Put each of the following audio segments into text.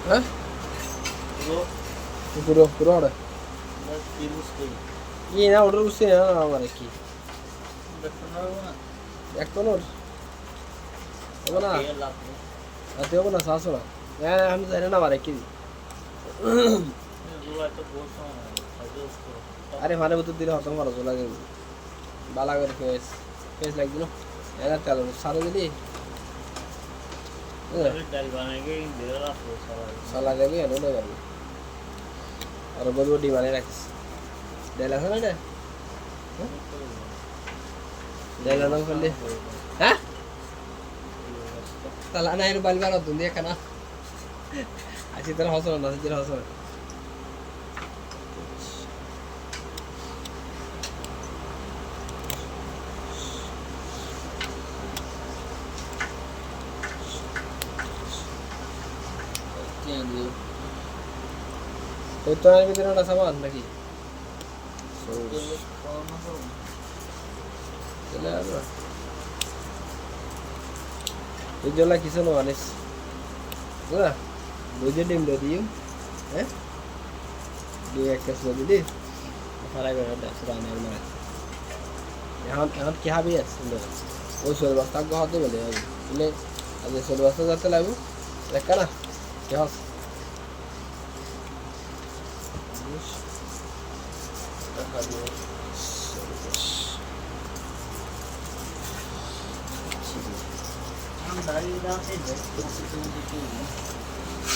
হ্যাঁ পুরো পুরো ওটা কি না ওটা বুঝছি না আমার কি দেখতো নোর হবে না আতে হবে না শাসো না হ্যাঁ আমি জানি না আমার কি আরে মানে বুঝতে দিলে হতম খরচ লাগে বালা করে ফেস ফেস লাগবে না এরা তেল সারা দিলি সালা যাবে এনে না পারবি আর বলবো ডি মানে রাখিস দেলা আছে না এটা দেলা না করলে হ্যাঁ তাহলে না এর বাল বার দুনিয়া কেনা আছি তোর হসল না তোর হসল তো তোর ভিতরে একটা সামান নাকি Itulah kisah lo manis, lah, bujuk dim dari you, dia kes lagi deh, salah gue ada serana mana, यहाँ क्या भी है सुंदर, वो सोलवास्ता को हाथे बोले, इन्हें अभी सोलवास्ता जाते लागू, देखा ना, क्या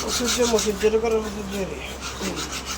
Mosquito, mosquito, cara, mosquito.